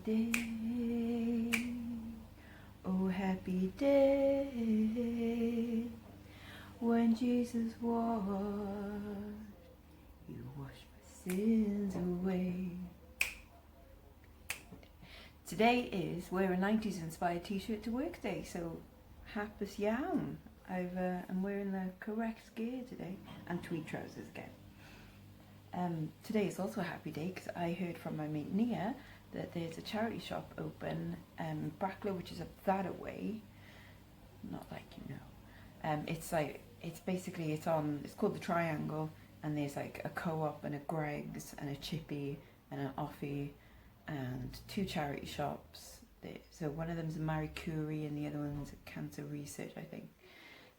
day, oh happy day, when Jesus washed, you washed my sins away. Today is wear a 90s inspired t-shirt to work day, so happus yawn. I'm wearing the correct gear today, and tweed trousers again. Today is also a happy day because I heard from my mate Nia that there's a charity shop open in Bracklow, which is up that away. Not like you know. It's called the Triangle, and there's like a Co-op and a Greggs and a Chippy and an Offie and 2 charity shops. So one of them's a Marie Curie and the other one's a Cancer Research, I think.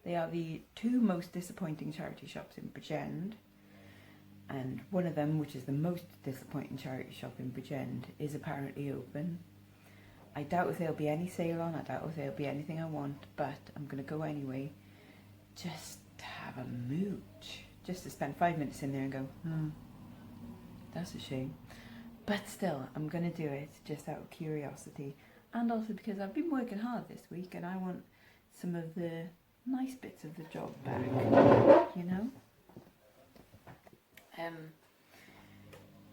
They are the 2 most disappointing charity shops in Bridgend. And one of them, which is the most disappointing charity shop in Bridgend, is apparently open. I doubt if there'll be any sale on, I doubt if there'll be anything I want, but I'm going to go anyway, just to have a mooch. Just to spend 5 minutes in there and go, that's a shame. But still, I'm going to do it just out of curiosity. And also because I've been working hard this week and I want some of the nice bits of the job back, you know?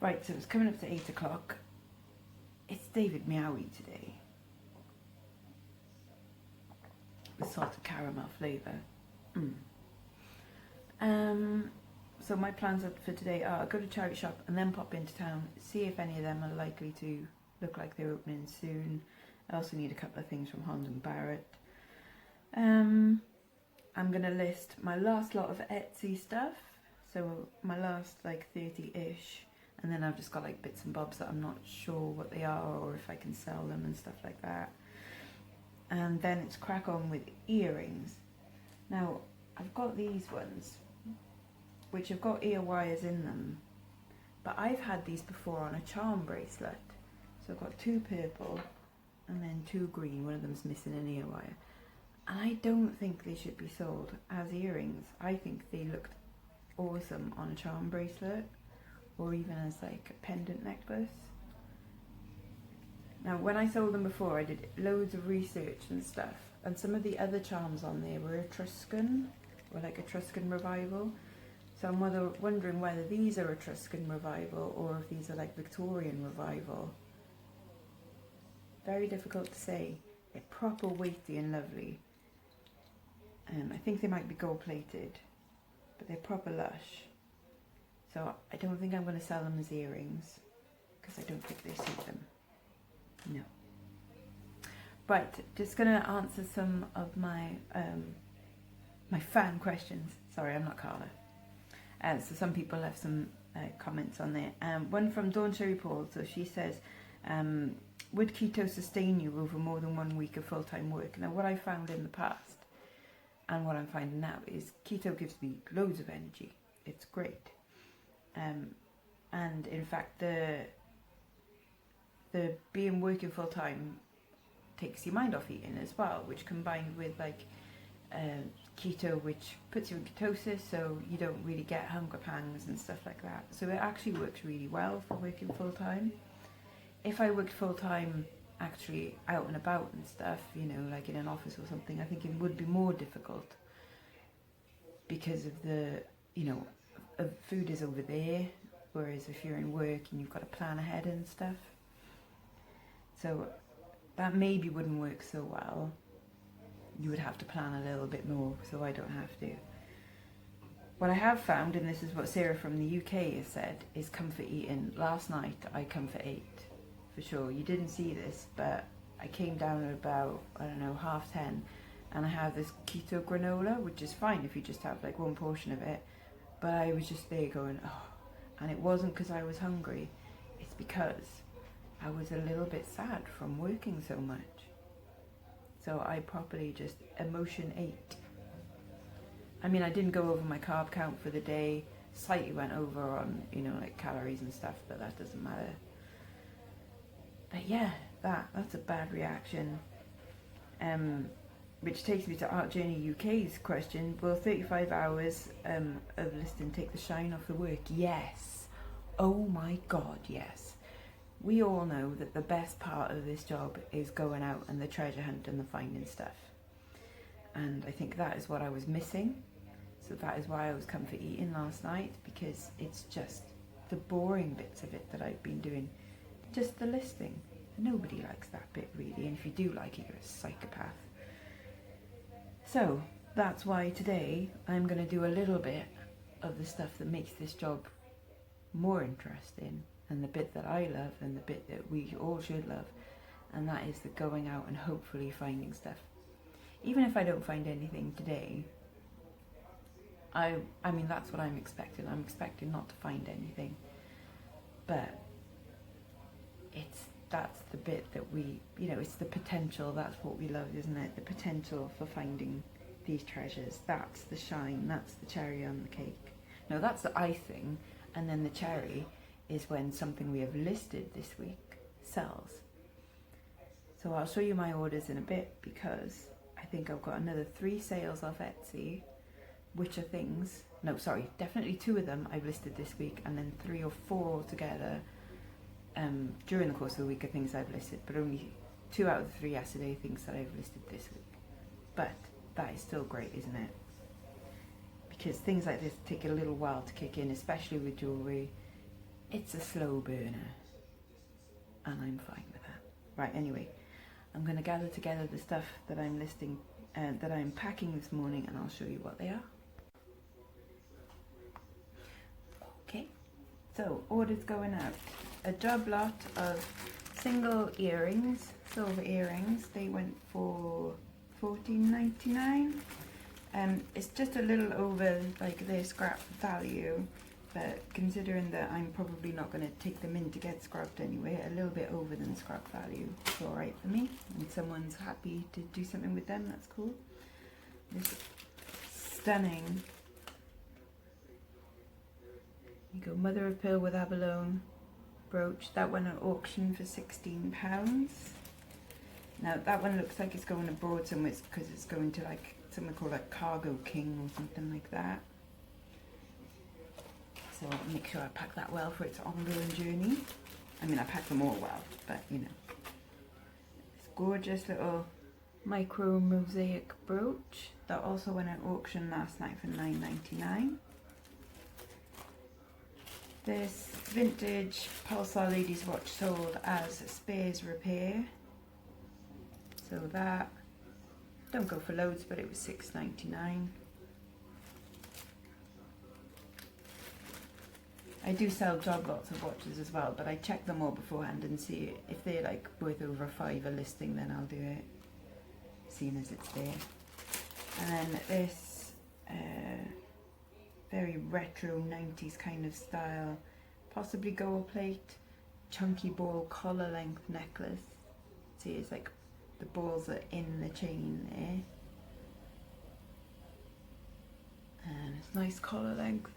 Right, so it's coming up to 8 o'clock. It's David Meowie today. With salted caramel flavour. So my plans for today are go to charity shop and then pop into town, see if any of them are likely to look like they're opening soon. I also need a couple of things from Holland and Barrett. I'm going to list my last lot of Etsy stuff. So my last like 30-ish, and then I've just got like bits and bobs that I'm not sure what they are or if I can sell them and stuff like that. And then it's crack on with earrings. Now I've got these ones, which have got ear wires in them, but I've had these before on a charm bracelet. So I've got 2 purple and then 2 green, one of them's missing an ear wire. And I don't think they should be sold as earrings. I think they looked awesome on a charm bracelet or even as like a pendant necklace. Now when I sold them before, I did loads of research and stuff, and some of the other charms on there were Etruscan or like Etruscan revival. So I'm wondering whether these are Etruscan revival or if these are like Victorian revival. Very difficult to say. They're proper weighty and lovely. I think they might be gold plated, but they're proper lush. So I don't think I'm going to sell them as earrings because I don't think they suit them. No. Right, just going to answer some of my my fan questions. Sorry, I'm not Carla. So some people left some comments on there. One from Dawn Sherry Paul. So she says, would keto sustain you over more than 1 week of full-time work? Now what I found in the past and what I'm finding now is keto gives me loads of energy. It's great. And in fact the being working full-time takes your mind off eating as well, which combined with like keto, which puts you in ketosis, so you don't really get hunger pangs and stuff like that. So it actually works really well for working full-time. If I worked full-time actually out and about and stuff, you know, like in an office or something, I think it would be more difficult because of the, you know, food is over there, whereas if you're in work and you've got to plan ahead and stuff. So that maybe wouldn't work so well. You would have to plan a little bit more, so I don't have to. What I have found, and this is what Sarah from the UK has said, is comfort eating. Last night I comfort ate, for sure. You didn't see this, but I came down at about, I don't know, 10:30, and I had this keto granola, which is fine if you just have like 1 portion of it. But I was just there going, oh, and it wasn't because I was hungry. It's because I was a little bit sad from working so much. So I properly just emotion ate. I mean, I didn't go over my carb count for the day. Slightly went over on, you know, like calories and stuff, but that doesn't matter. But yeah, that's a bad reaction. Which takes me to Art Journey UK's question. Will 35 hours of listing take the shine off the work? Yes. Oh my God, yes. we all know that the best part of this job is going out and the treasure hunt and the finding stuff. And I think that is what I was missing. So that is why I was comfort eating last night, because it's just the boring bits of it that I've been doing. Just the listing. Nobody likes that bit really, and if you do like it, you're a psychopath. So that's why today I'm going to do a little bit of the stuff that makes this job more interesting, and the bit that I love, and the bit that we all should love, and that is the going out and hopefully finding stuff. Even if I don't find anything today, I mean that's what I'm expecting. I'm expecting not to find anything, but that's the bit that we, it's the potential. That's what we love, isn't it? The potential for finding these treasures. That's the shine. That's the cherry on the cake. No, that's the icing, and then the cherry is when something we have listed this week sells. So I'll show you my orders in a bit, because I think I've got another 3 sales off Etsy, which are things, no sorry, definitely 2 of them I've listed this week, and then 3 or 4 altogether during the course of the week are things I've listed, but only 2 out of the 3 yesterday things that I've listed this week. But that is still great, isn't it? Because things like this take a little while to kick in, especially with jewellery. It's a slow burner, and I'm fine with that. Right, anyway, I'm going to gather together the stuff that I'm listing, that I'm packing this morning, and I'll show you what they are. Okay, so orders going out. A job lot of single earrings, silver earrings. They went for $14.99. It's just a little over like their scrap value, but considering that I'm probably not going to take them in to get scrubbed anyway, a little bit over than scrap value. It's alright for me, and someone's happy to do something with them, that's cool. This stunning, you go, mother of pearl with abalone brooch. That went at auction for £16. Now that one looks like it's going abroad somewhere, because it's going to like something called like Cargo King or something like that. So I'll make sure I pack that well for its ongoing journey. I mean, I pack them all well, but this gorgeous little micro mosaic brooch that also went at auction last night for $9.99. This vintage Pulsar ladies watch sold as spares repair. So that, don't go for loads, but it was $6.99. I do sell job lots of watches as well, but I check them all beforehand and see if they're like worth over $5 a listing, then I'll do it, seeing as it's there. And then this very retro 90s kind of style, possibly gold plate, chunky ball collar length necklace. See, it's like the balls are in the chain there. And it's nice collar length.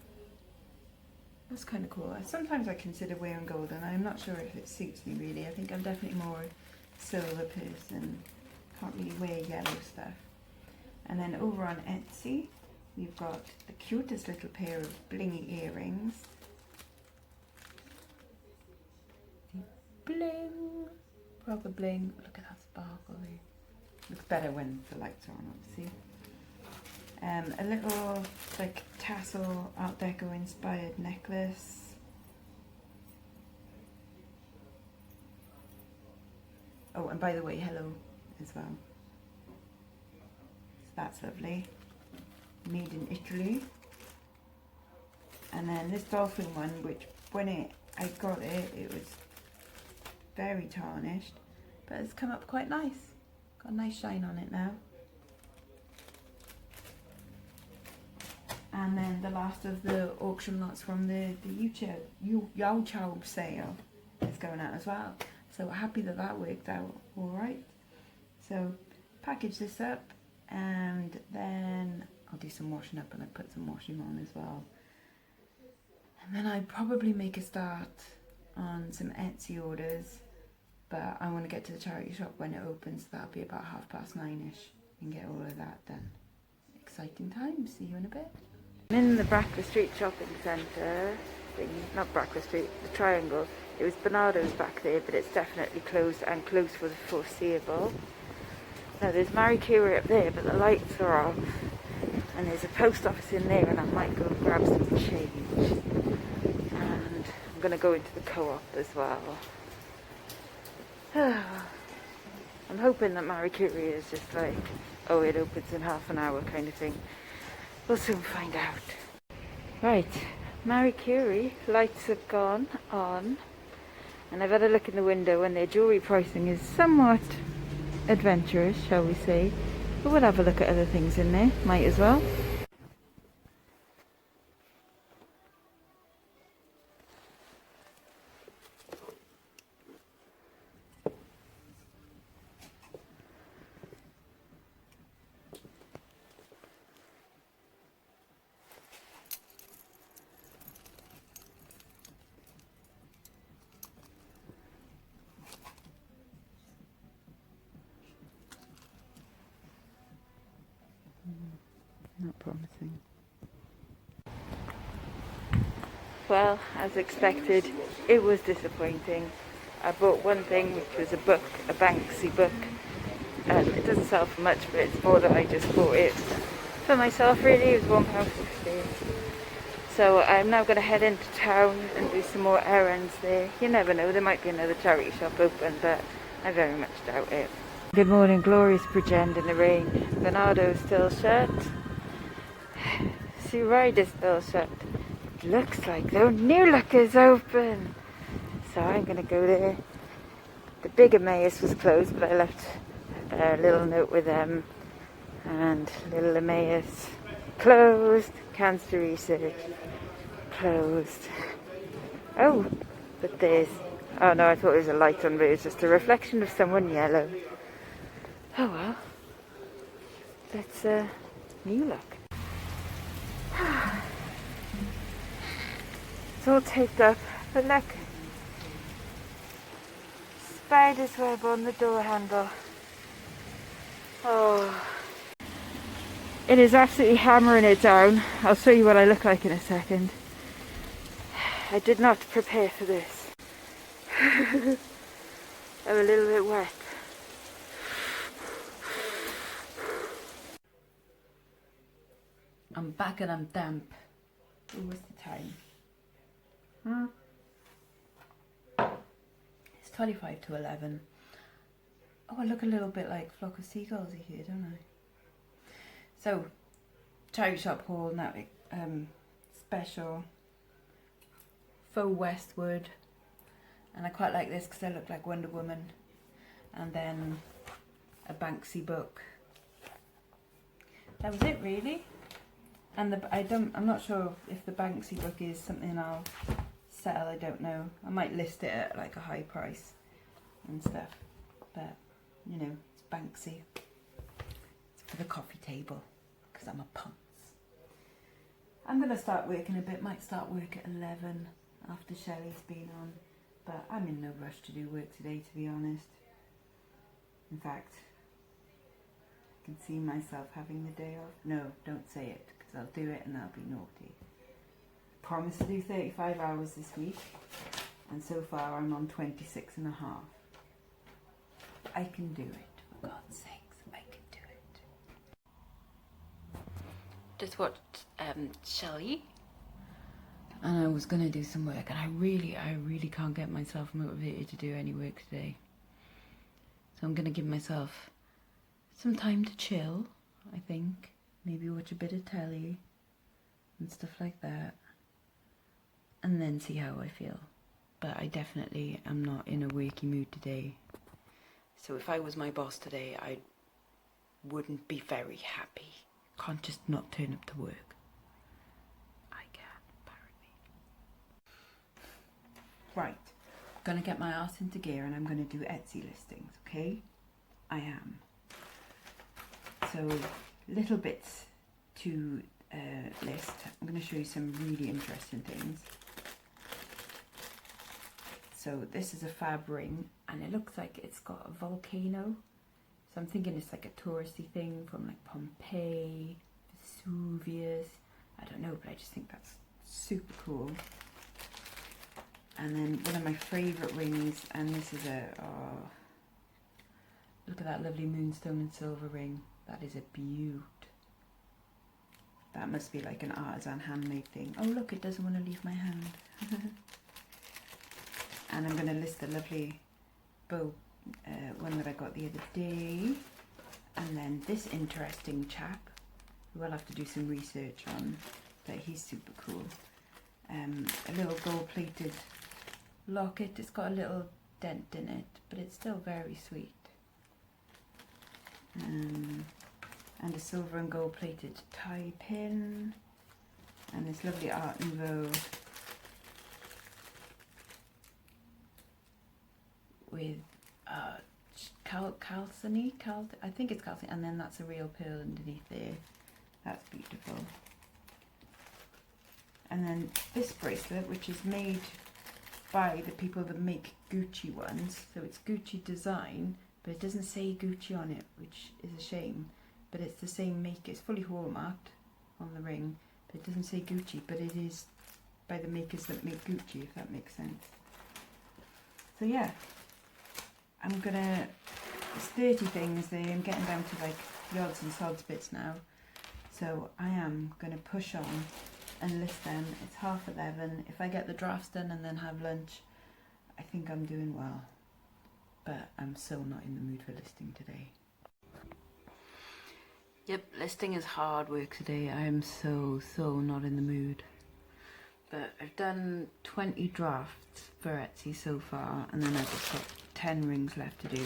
That's kind of cool. Sometimes I consider wearing gold, and I'm not sure if it suits me really. I think I'm definitely more silver person. Can't really wear yellow stuff. And then over on Etsy, we've got the cutest little pair of blingy earrings. Bling! Proper bling. Look at that sparkle there. Looks better when the lights are on, obviously. A little like tassel Art Deco inspired necklace. Oh, and by the way, hello as well. So that's lovely. Made in Italy. And then this dolphin one, which when I got it, it was very tarnished, but it's come up quite nice. Got a nice shine on it now. And then the last of the auction lots from the Yao Chow sale is going out as well. So happy that that worked out all right. So package this up, and then I'll do some washing up, and I put some washing on as well. And then I'd probably make a start on some Etsy orders, but I want to get to the charity shop when it opens. That'll be about 9:30ish, and get all of that done. Exciting times. See you in a bit. I'm in the Bradford Street Shopping Centre, thing, not Brackwell Street, the Triangle. It was Bernardo's back there, but it's definitely closed and closed for the foreseeable. Now there's Marie Curie up there, but the lights are off. And there's a post office in there, and I might go and grab some change. And I'm going to go into the co-op as well. I'm hoping that Marie Curie is just like, oh, it opens in half an hour kind of thing. We'll soon find out. Right, Marie Curie, lights have gone on. And I've had a look in the window, and their jewellery pricing is somewhat adventurous, shall we say. But we'll have a look at other things in there, might as well. Not promising. Well, as expected, it was disappointing. I bought one thing, which was a book, a Banksy book. It doesn't sell for much, but it's more that I just bought it for myself really. It was £1.50. So I'm now going to head into town and do some more errands there. You never know, there might be another charity shop open, but I very much doubt it. Good morning, glorious Bridgend in the rain. Bernardo's still shut. Sue Ryder's still shut. It looks like though New Look is open. So I'm going to go there. The big Emmaus was closed, but I left a little note with them. And little Emmaus closed. Cancer Research closed. Oh, but there's... Oh no, I thought it was a light on, but it was just a reflection of someone yellow. Oh well. That's New Look. It's all taped up, but look. Spider's web on the door handle. Oh. It is absolutely hammering it down. I'll show you what I look like in a second. I did not prepare for this. I'm a little bit wet. I'm back and I'm damp. What was the time? It's 25 to 11. Oh, I look a little bit like Flock of Seagulls here, don't I? So, charity shop haul now, special faux Westwood, and I quite like this because I look like Wonder Woman, and then a Banksy book. That was it really. And I'm not sure if the Banksy book is something I'll sell, I don't know. I might list it at like a high price and stuff, but you know, it's Banksy. It's for the coffee table, because I'm a ponce. I'm going to start working a bit, might start work at 11 after Shelley's been on, but I'm in no rush to do work today, to be honest. In fact, I can see myself having the day off. No, don't say it, because I'll do it and that'll be naughty. Promise to do 35 hours this week, and so far I'm on 26 and a half. I can do it, for God's sakes, I can do it. Just watched Shelley, and I was going to do some work, and I really can't get myself motivated to do any work today. So I'm going to give myself some time to chill, I think. Maybe watch a bit of telly and stuff like that, and then see how I feel. But I definitely am not in a worky mood today. So if I was my boss today, I wouldn't be very happy. Can't just not turn up to work. I can, apparently. Right, gonna get my ass into gear and I'm gonna do Etsy listings, okay? I am. So, little bits to list. I'm gonna show you some really interesting things. So this is a fab ring, and it looks like it's got a volcano. So I'm thinking it's like a touristy thing from like Pompeii, Vesuvius. I don't know, but I just think that's super cool. And then one of my favourite rings, and this is oh, look at that lovely moonstone and silver ring. That is a beaut. That must be like an artisan handmade thing. Oh look, it doesn't want to leave my hand. And I'm going to list the lovely bow one that I got the other day. And then this interesting chap, who I'll have to do some research on, but he's super cool. A little gold plated locket. It's got a little dent in it, but it's still very sweet. And a silver and gold plated tie pin, and this lovely Art Nouveau with calciny, I think it's calciny, and then that's a real pearl underneath there. That's beautiful. And then this bracelet, which is made by the people that make Gucci ones, so it's Gucci design, but it doesn't say Gucci on it, which is a shame. But it's the same maker. It's fully hallmarked on the ring, but it doesn't say Gucci, but it is by the makers that make Gucci, if that makes sense. So yeah, I'm gonna, there's 30 things there. I'm getting down to like the odds and sods bits now. So I am gonna push on and list them. It's 11:30. If I get the drafts done and then have lunch, I think I'm doing well. But I'm so not in the mood for listing today. Yep, listing is hard work today. I am so not in the mood. But I've done 20 drafts for Etsy so far, and then I've just got 10 rings left to do.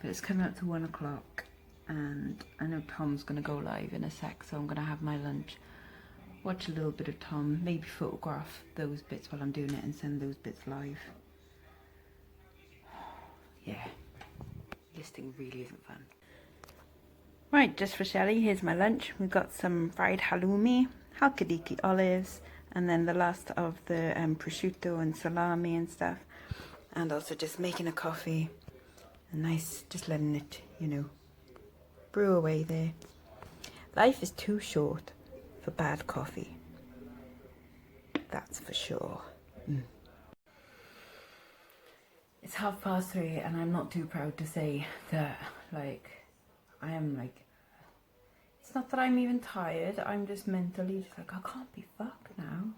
But it's coming up to 1 o'clock, and I know Tom's going to go live in a sec, so I'm going to have my lunch, watch a little bit of Tom, maybe photograph those bits while I'm doing it and send those bits live. Yeah, listing really isn't fun. Right, just for Shelley, here's my lunch. We've got some fried halloumi, halkidiki olives, and then the last of the prosciutto and salami and stuff. And also just making a coffee. A nice, just letting it, you know, brew away there. Life is too short for bad coffee. That's for sure. It's 3:30 and I'm not too proud to say that, like, I am like, it's not that I'm even tired, I'm just mentally just like, I can't be fucked now.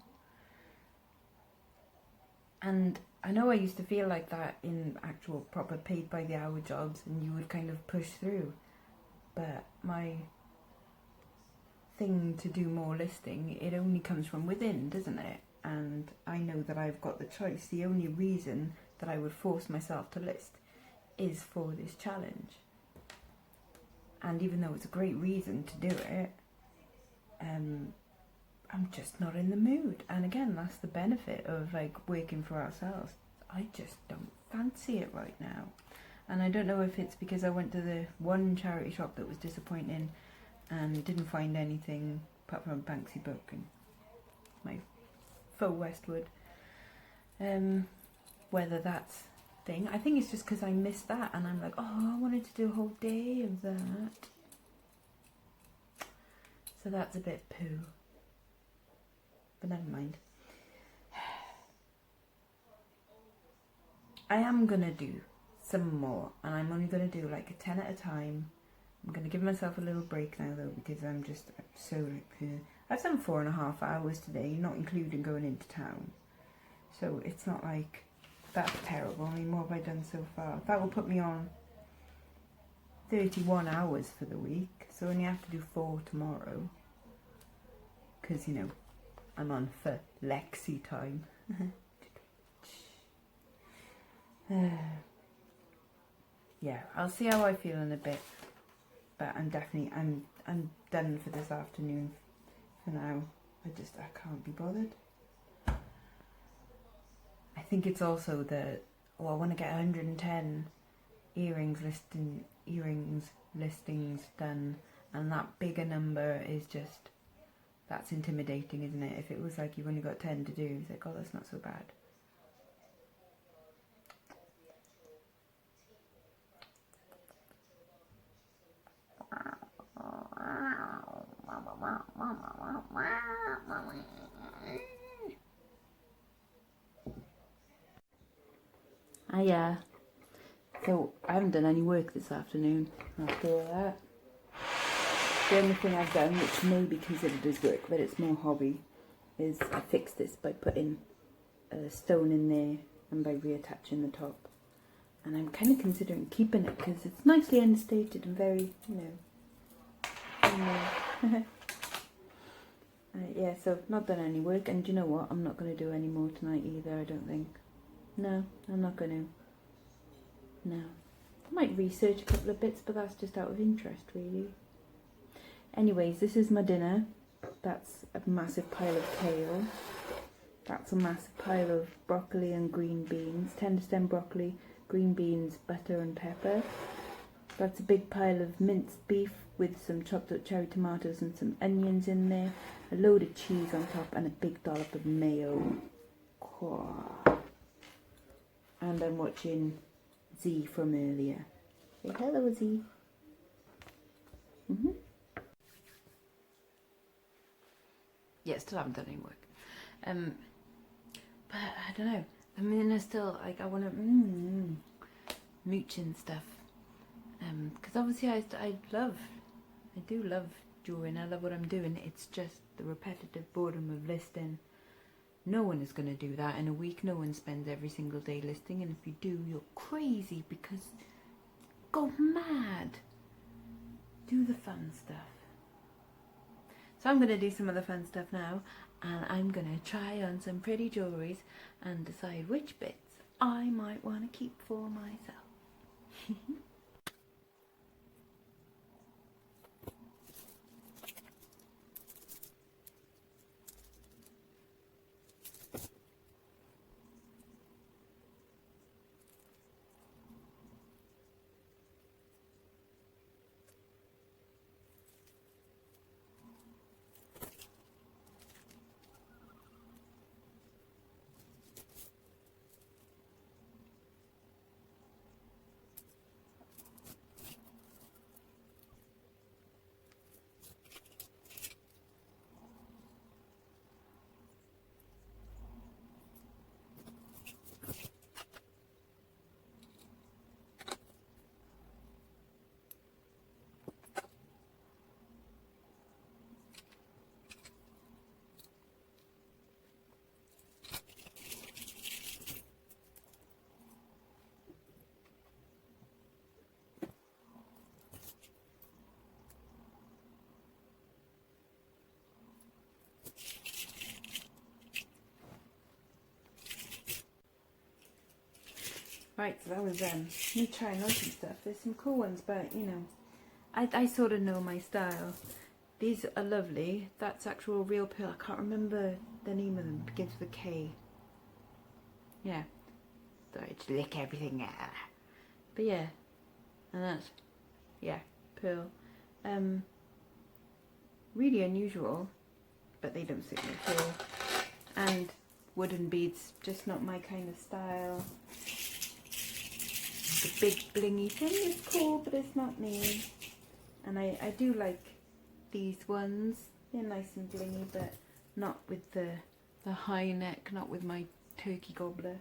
And I know I used to feel like that in actual proper paid by the hour jobs, and you would kind of push through. But my thing to do more listing, it only comes from within, doesn't it? And I know that I've got the choice. The only reason that I would force myself to list is for this challenge. And even though it's a great reason to do it, I'm just not in the mood. And again, that's the benefit of like working for ourselves. I just don't fancy it right now. And I don't know if it's because I went to the one charity shop that was disappointing and didn't find anything apart from a Banksy book and my faux Westwood. Whether that's thing. I think it's just because I missed that and I'm like, oh, I wanted to do a whole day of that. So that's a bit poo. But never mind. I am going to do some more, and I'm only going to do like a 10 at a time. I'm going to give myself a little break now though, because I'm so like, I've done 4.5 hours today, not including going into town. So it's not like that's terrible. I mean, what have I done so far? That will put me on 31 hours for the week, so I only have to do 4 tomorrow. Because, you know, I'm on for Lexi time. Yeah, I'll see how I feel in a bit. But I'm done for this afternoon for now. I can't be bothered. I think it's also that, I want to get 110 earrings listings done, and that bigger number is just, that's intimidating, isn't it? If it was like you've only got 10 to do, it's like, oh, that's not so bad. So I haven't done any work this afternoon after all that. The only thing I've done, which may be considered as work, but it's more hobby, is I fixed this by putting a stone in there and by reattaching the top. And I'm kind of considering keeping it because it's nicely understated and very, yeah, so not done any work. And do you know what? I'm not going to do any more tonight either, I don't think. No, I'm not going to. No. I might research a couple of bits, but that's just out of interest, really. Anyways, this is my dinner. That's a massive pile of kale. That's a massive pile of broccoli and green beans. Tender stem broccoli, green beans, butter and pepper. That's a big pile of minced beef with some chopped up cherry tomatoes and some onions in there. A load of cheese on top and a big dollop of mayo. And I'm watching Z from earlier. Say hello, Z. Yeah, still haven't done any work. But I don't know. I mean, I still, like, I want to mooch and stuff. Because obviously I do love drawing. I love what I'm doing. It's just the repetitive boredom of listing. No one is going to do that in a week. No one spends every single day listing. And if you do, you're crazy because go mad. Do the fun stuff. So I'm going to do some of the fun stuff now. And I'm going to try on some pretty jewelleries and decide which bits I might want to keep for myself. Right, so that was me trying on some stuff. There's some cool ones, but I sort of know my style. These are lovely. That's actual real pearl. I can't remember the name of them. It begins with a K. Yeah. Sorry, just lick everything out. But yeah, and that's pearl. Really unusual, but they don't suit me at all. And wooden beads, just not my kind of style. The big blingy thing is cool, but it's not me. And I do like these ones. They're nice and blingy, but not with the high neck, not with my turkey gobbler.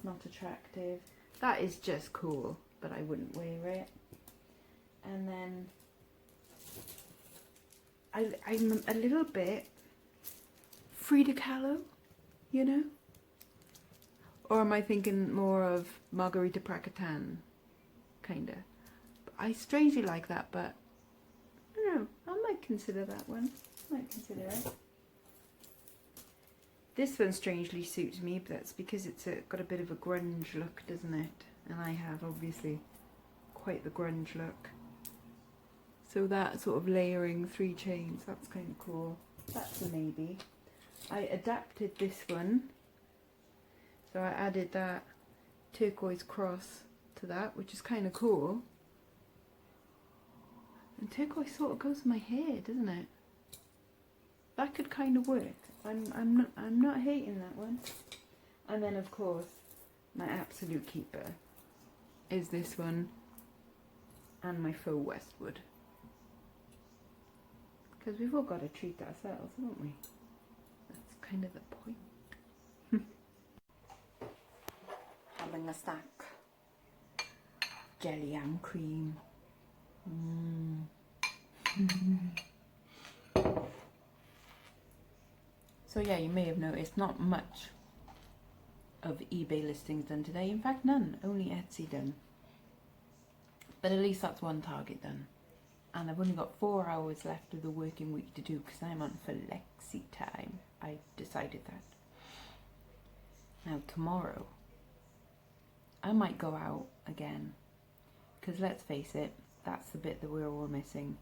Not attractive. That is just cool, but I wouldn't wear it. And then I'm a little bit Frida Kahlo, Or am I thinking more of Margarita Prakatan, kinda? I strangely like that, but I don't know. I might consider that one. Might consider it. This one strangely suits me, but that's because it's got a bit of a grunge look, doesn't it? And I have obviously quite the grunge look. So that sort of layering 3 chains, that's kind of cool. That's a maybe. I adapted this one. So I added that turquoise cross to that, which is kind of cool. And turquoise sort of goes with my hair, doesn't it? That could kind of work. I'm not hating that one. And then of course my absolute keeper is this one and my faux Westwood. Because we've all got to treat ourselves, haven't we? That's kind of the point. having a snack. Jelly and cream. So yeah, you may have noticed not much of eBay listings done today. In fact, none. Only Etsy done. But at least that's one target done. And I've only got 4 hours left of the working week to do because I'm on flexi time. I decided that. Now tomorrow, I might go out again. Because let's face it, that's the bit that we're all missing.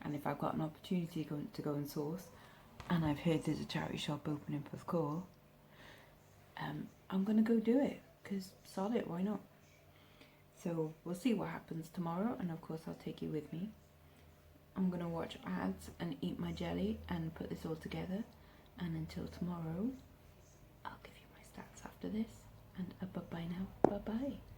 And if I've got an opportunity to go and source, and I've heard there's a charity shop opening for Call, I'm going to go do it. Because sod it, why not? So we'll see what happens tomorrow, and of course I'll take you with me. I'm going to watch ads and eat my jelly and put this all together. And until tomorrow, I'll give you my stats after this. And bye-bye now. Bye-bye.